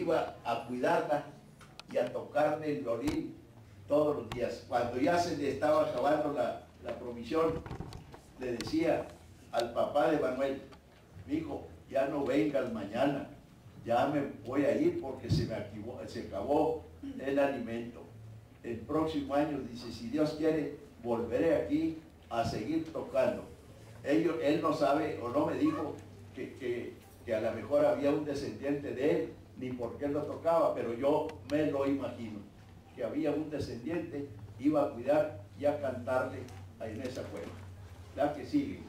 iba a cuidarla y a tocarle el violín todos los días. Cuando ya se le estaba acabando la provisión, le decía al papá de Manuel: mi hijo, ya no vengas mañana, ya me voy a ir porque se acabó el alimento. El próximo año, dice, si Dios quiere, volveré aquí a seguir tocando. Él no sabe o no me dijo que a lo mejor había un descendiente de él, ni por qué lo tocaba, pero yo me lo imagino, que había un descendiente, iba a cuidar y a cantarle en esa cueva. La que sigue.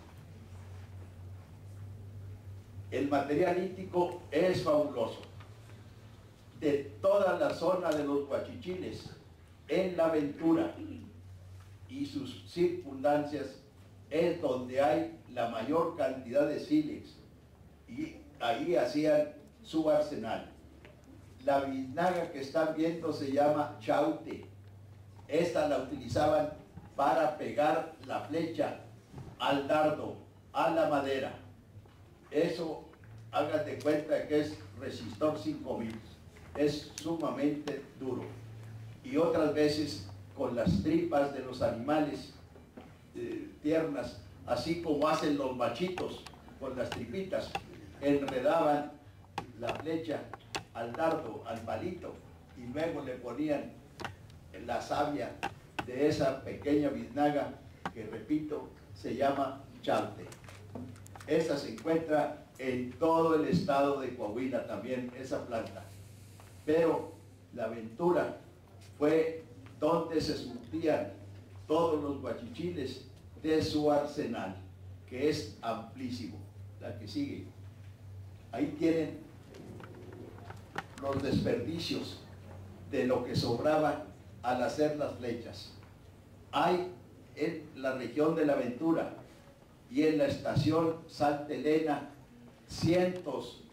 El material lítico es fabuloso. De toda la zona de los Guachichiles, en La Ventura y sus circundancias, es donde hay la mayor cantidad de sílex, y ahí hacían su arsenal. La biznaga que están viendo se llama chaute. Esta la utilizaban para pegar la flecha al dardo, a la madera. Eso, hágate cuenta que es resistor 5000, es sumamente duro. Y otras veces con las tripas de los animales tiernas, así como hacen los machitos con las tripitas, enredaban la flecha al dardo, al palito, y luego le ponían la savia de esa pequeña biznaga que, repito, se llama chaute. Esa se encuentra en todo el estado de Coahuila también, esa planta. Pero La Ventura fue donde se surtían todos los guachichiles de su arsenal, que es amplísimo. La que sigue. Ahí tienen los desperdicios de lo que sobraba al hacer las flechas. Hay en la región de La Ventura y en la estación Santa Elena cientos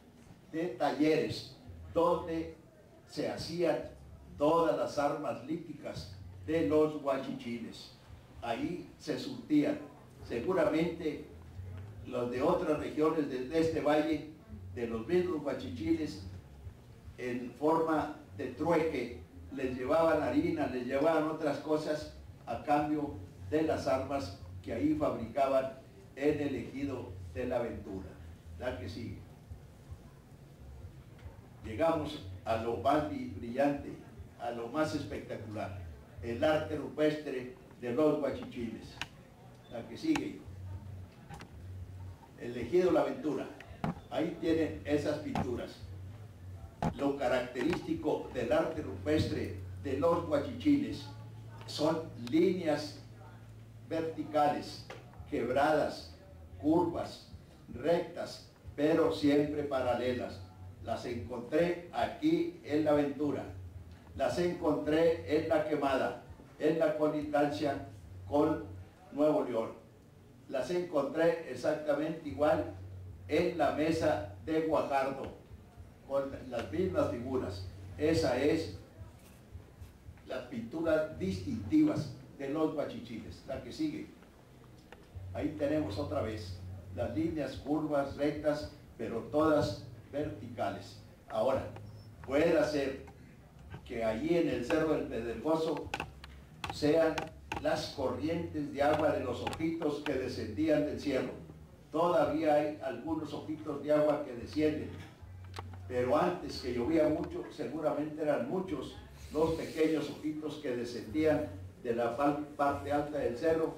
de talleres donde se hacían todas las armas líticas de los guachichiles. Ahí se surtían. Seguramente los de otras regiones de este valle, de los mismos guachichiles, en forma de trueque, les llevaban harina, les llevaban otras cosas a cambio de las armas que ahí fabricaban en el ejido de La Ventura. La que sigue. Llegamos a lo más brillante, a lo más espectacular, el arte rupestre de los guachichiles. La que sigue. El ejido La Ventura. Ahí tienen esas pinturas. Lo característico del arte rupestre de los guachichiles son líneas verticales, quebradas, curvas, rectas, pero siempre paralelas. Las encontré aquí en La Ventura, las encontré en La Quemada, en la colindancia con Nuevo León, las encontré exactamente igual en la mesa de Guajardo, con las mismas figuras. Esa es las pinturas distintivas de los guachichiles. La que sigue. Ahí tenemos otra vez las líneas curvas, rectas, pero todas verticales. Ahora, puede ser que allí en el Cerro del Pedregoso sean las corrientes de agua de los ojitos que descendían del cielo. Todavía hay algunos ojitos de agua que descienden, pero antes, que llovía mucho, seguramente eran muchos los pequeños ojitos que descendían de la parte alta del cerro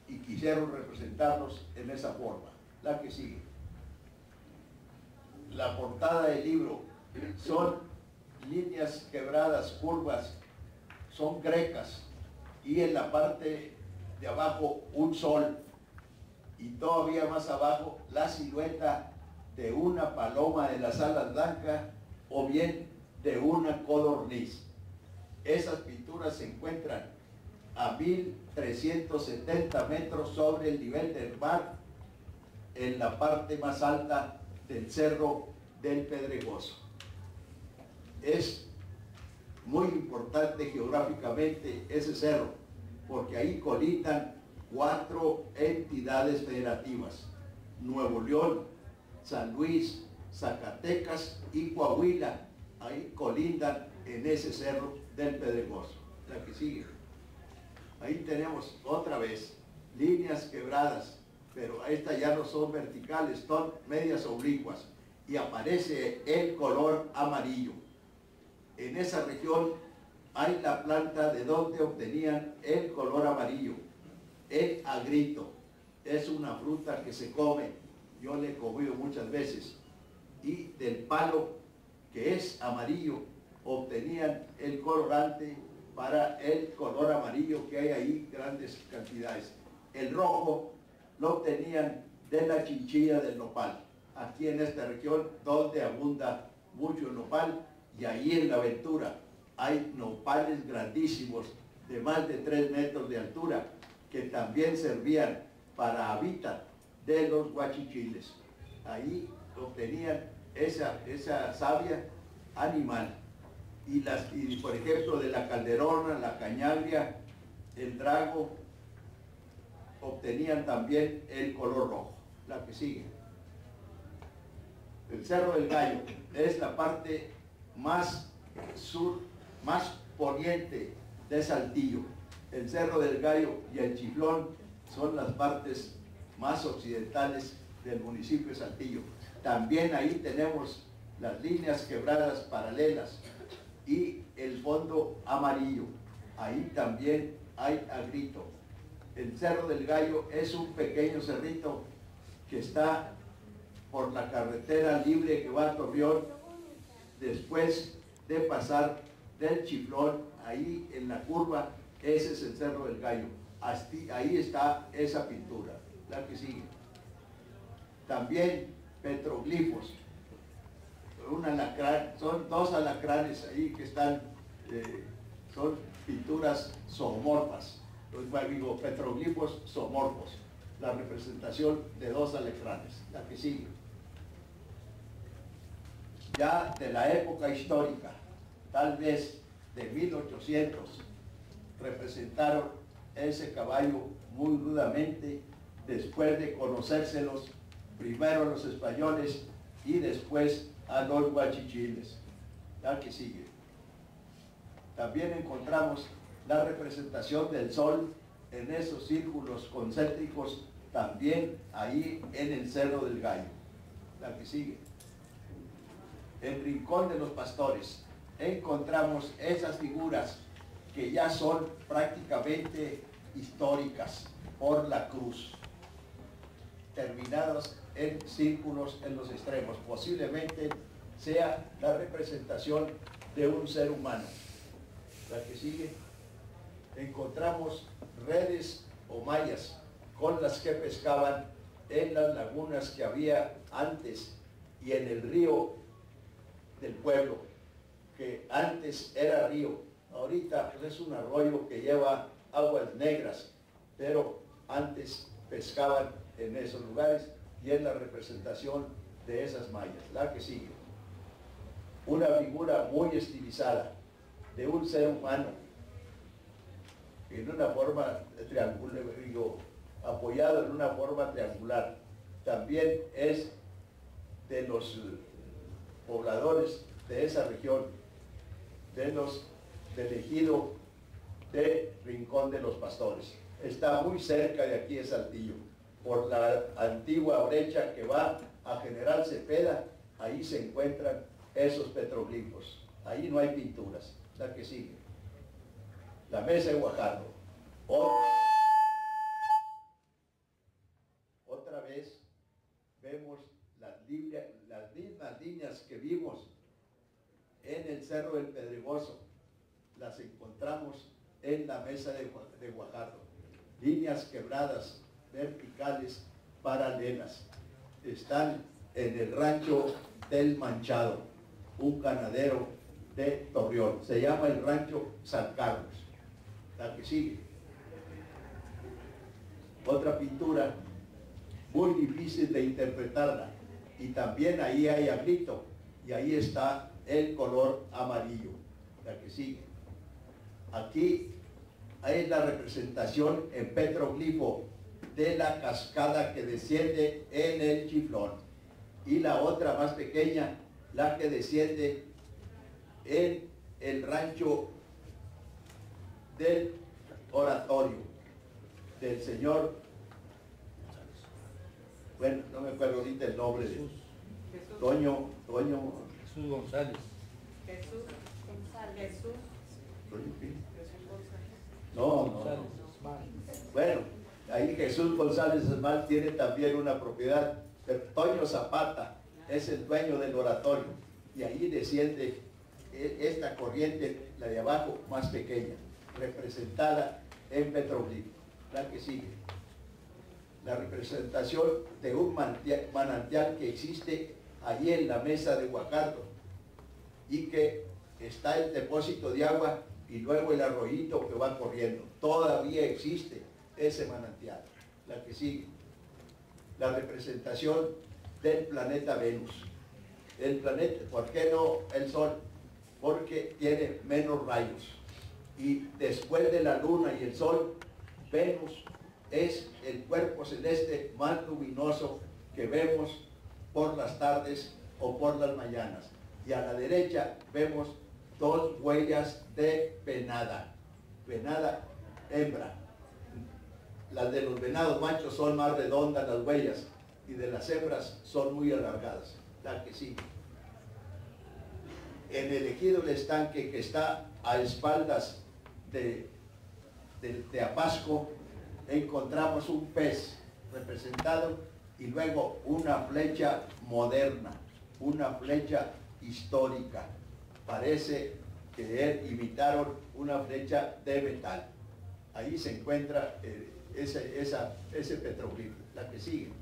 y quisieron representarlos en esa forma. La que sigue. La portada del libro son líneas quebradas, curvas, son grecas, y en la parte de abajo un sol, y todavía más abajo la silueta de una paloma de las alas blancas o bien de una codorniz. Esas pinturas se encuentran a 1370 metros sobre el nivel del mar, en la parte más alta del Cerro del Pedregoso. Es muy importante geográficamente ese cerro, porque ahí colindan 4 entidades federativas: Nuevo León, San Luis, Zacatecas y Coahuila, ahí colindan en ese cerro del Pedregoso. La que sigue. Ahí tenemos otra vez líneas quebradas, pero estas ya no son verticales, son medias oblicuas, y aparece el color amarillo. En esa región hay la planta de donde obtenían el color amarillo, el agrito. Es una fruta que se come, yo le he comido muchas veces, y del palo que es amarillo obtenían el colorante para el color amarillo, que hay ahí grandes cantidades. El rojo lo obtenían de la chinchilla del nopal, aquí en esta región donde abunda mucho el nopal, y ahí en la Ventura hay nopales grandísimos de más de 3 metros de altura, que también servían para hábitat de los guachichiles. Ahí obtenían esa savia animal. Y por ejemplo, de la calderona, la cañagria, el drago, obtenían también el color rojo. La que sigue. El Cerro del Gallo es la parte más sur, más poniente de Saltillo. El Cerro del Gallo y el Chiflón son las partes más occidentales del municipio de Saltillo. También ahí tenemos las líneas quebradas paralelas y el fondo amarillo. Ahí también hay agrito. El Cerro del Gallo es un pequeño cerrito que está por la carretera libre que va a Torreón, después de pasar del Chiflón, ahí en la curva, ese es el Cerro del Gallo. Ahí está esa pintura. La que sigue. También petroglifos. Un alacrán, son 2 alacranes ahí que están, son pinturas zoomorfas. Digo, petroglifos zoomorfos. La representación de 2 alacranes. La que sigue. Ya de la época histórica, tal vez de 1800, representaron ese caballo muy rudamente, después de conocérselos primero a los españoles y después a los guachichiles. La que sigue. También encontramos la representación del sol en esos círculos concéntricos, también ahí en el Cerro del Gallo. La que sigue. El Rincón de los Pastores encontramos esas figuras que ya son prácticamente históricas por la cruz, terminadas en círculos en los extremos. Posiblemente sea la representación de un ser humano. La que sigue. Encontramos redes o mallas con las que pescaban en las lagunas que había antes y en el río del pueblo, que antes era río, ahorita es un arroyo que lleva aguas negras, pero antes pescaban en esos lugares, y es la representación de esas mallas. La que sigue. Una figura muy estilizada de un ser humano en una forma triangular, apoyado en una forma triangular. También es de los pobladores de esa región, del ejido de Rincón de los Pastores. Está muy cerca de aquí de Saltillo, por la antigua brecha que va a General Cepeda. Ahí se encuentran esos petroglifos. Ahí no hay pinturas. La que sigue. La Mesa de Guajardo. Otra vez vemos las mismas líneas que vimos en el Cerro del Pedregoso, las encontramos en la Mesa de Guajardo. Líneas quebradas, verticales, paralelas. Están en el rancho del Manchado, un ganadero de Torreón. Se llama el rancho San Carlos. La que sigue. Otra pintura muy difícil de interpretarla, y también ahí hay agrito, y ahí está el color amarillo. La que sigue. Aquí hay la representación en petroglifo de la cascada que desciende en el Chiflón, y la otra más pequeña, la que desciende en el rancho del oratorio del señor, bueno, no me acuerdo ahorita el nombre de Toño Jesús González. Jesús González. Toño, ¿qué? Jesús González. No. Bueno, ahí Jesús González Esmal tiene también una propiedad, pero Toño Zapata es el dueño del oratorio, y ahí desciende esta corriente, la de abajo, más pequeña, representada en petroglifo. La que sigue. La representación de un manantial que existe allí en la mesa de Huacardo, y que está el depósito de agua y luego el arroyito que va corriendo. Todavía existe ese manantial. La que sigue. La representación del planeta Venus. El planeta, ¿por qué no el Sol? Porque tiene menos rayos. Y después de la Luna y el Sol, Venus es el cuerpo celeste más luminoso que vemos por las tardes o por las mañanas. Y a la derecha vemos dos huellas de venada. Venada hembra. Las de los venados machos son más redondas las huellas, y de las hembras son muy alargadas. La que sigue. En el ejido del estanque, que está a espaldas de Apasco, encontramos un pez representado y luego una flecha moderna, una flecha histórica. Parece que imitaron una flecha de metal. Ahí se encuentra ese petroglifo. La que sigue.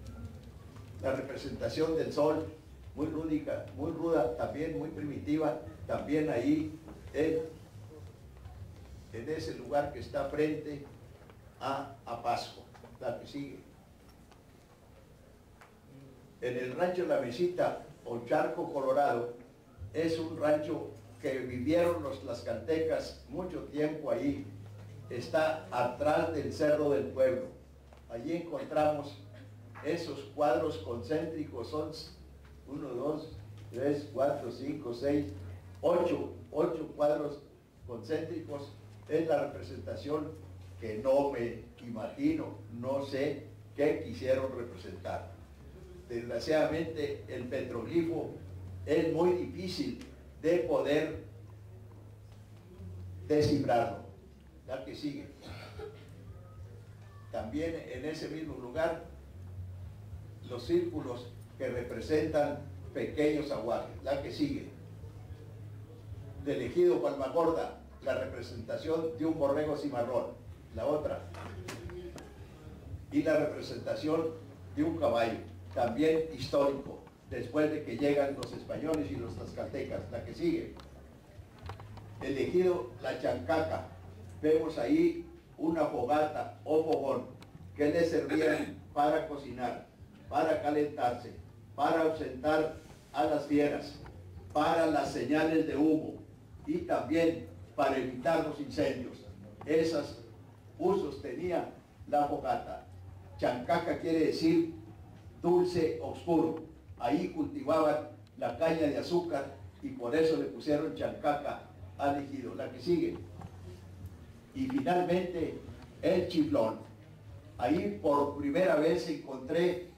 La representación del Sol, muy rúdica, muy ruda, también muy primitiva, también ahí en ese lugar que está frente a Pasco. La que sigue. En el rancho La Mesita o Charco Colorado, es un rancho que vivieron los tlaxcaltecas mucho tiempo ahí. Está atrás del Cerro del Pueblo. Allí encontramos esos cuadros concéntricos, son 1, 2, 3, 4, 5, 6, 8 cuadros concéntricos. Es la representación que no me imagino, no sé qué quisieron representar. Desgraciadamente el petroglifo es muy difícil de poder descifrarlo. La que sigue. También en ese mismo lugar, los círculos que representan pequeños aguajes. La que sigue. Del ejido Palmagorda, la representación de un borrego cimarrón. La otra. Y la representación de un caballo, también histórico, después de que llegan los españoles y los tlaxcaltecas. La que sigue. El ejido La Chancaca. Vemos ahí una fogata o fogón que le servían para cocinar, para calentarse, para ausentar a las fieras, para las señales de humo y también para evitar los incendios. Esos usos tenía la fogata. Chancaca quiere decir dulce oscuro. Ahí cultivaban la caña de azúcar y por eso le pusieron Chancaca al ejido. La que sigue. Y finalmente el Chiflón. Ahí por primera vez encontré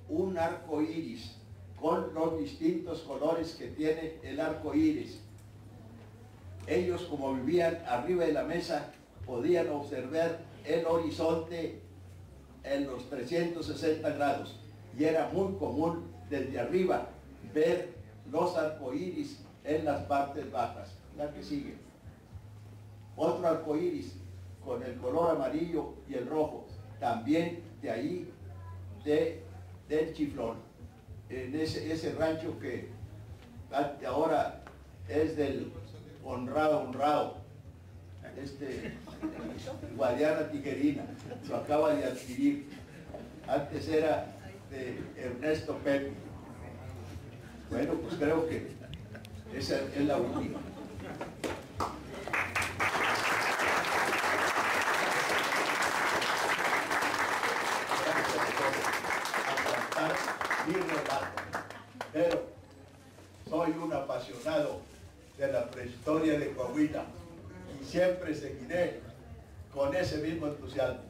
un arco iris con los distintos colores que tiene el arco iris. Ellos, como vivían arriba de la mesa, podían observar el horizonte en los 360 grados, y era muy común desde arriba ver los arcoíris en las partes bajas. La que sigue. Otro arcoíris con el color amarillo y el rojo, también de ahí del Chiflón, en ese rancho que ahora es del honrado, Guadiana Tijerina, lo acaba de adquirir. Antes era de Ernesto Pepe. Bueno, pues creo que esa es la última. Mi relato, pero soy un apasionado de la prehistoria de Coahuila y siempre seguiré con ese mismo entusiasmo.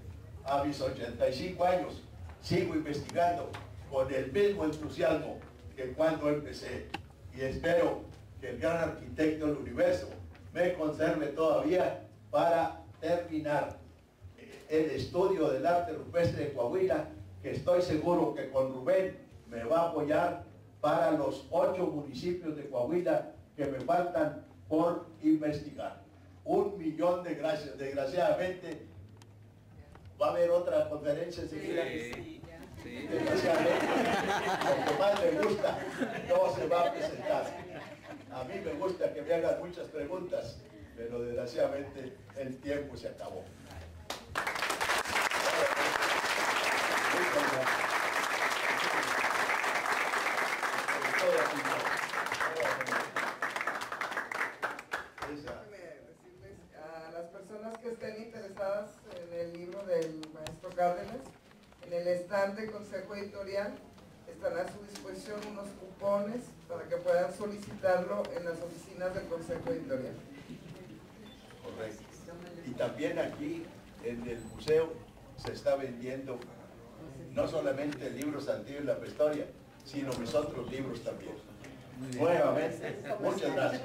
A mis 85 años sigo investigando con el mismo entusiasmo que cuando empecé, y espero que el gran arquitecto del universo me conserve todavía para terminar el estudio del arte rupestre de Coahuila, que estoy seguro que con Rubén me va a apoyar para los 8 municipios de Coahuila que me faltan por investigar. 1.000.000 de gracias. Desgraciadamente va a haber otra conferencia enseguida. Sí. Desgraciadamente, lo que más me gusta no se va a presentar. A mí me gusta que me hagan muchas preguntas, pero desgraciadamente el tiempo se acabó. Decirles a las personas que estén interesadas en el libro del maestro Cárdenas, en el stand de Consejo Editorial están a su disposición unos cupones para que puedan solicitarlo en las oficinas del Consejo Editorial. Correcto. Y también aquí en el museo se está vendiendo no solamente libros antiguos de la prehistoria, sino mis otros libros también. Nuevamente, muchas gracias.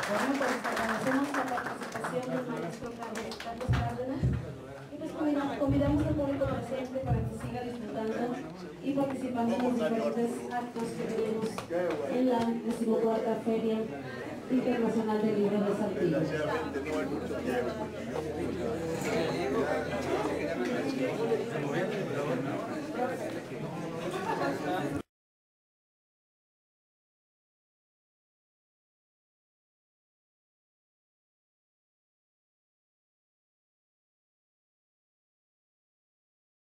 Bueno, pues agradecemos la participación del maestro Carlos Cárdenas y pues convidamos al público presente para que siga disfrutando y participando en los diferentes actos que tenemos en la 14ª Feria Internacional del Libro de Saltillo. Desgraciadamente no hay mucho tiempo.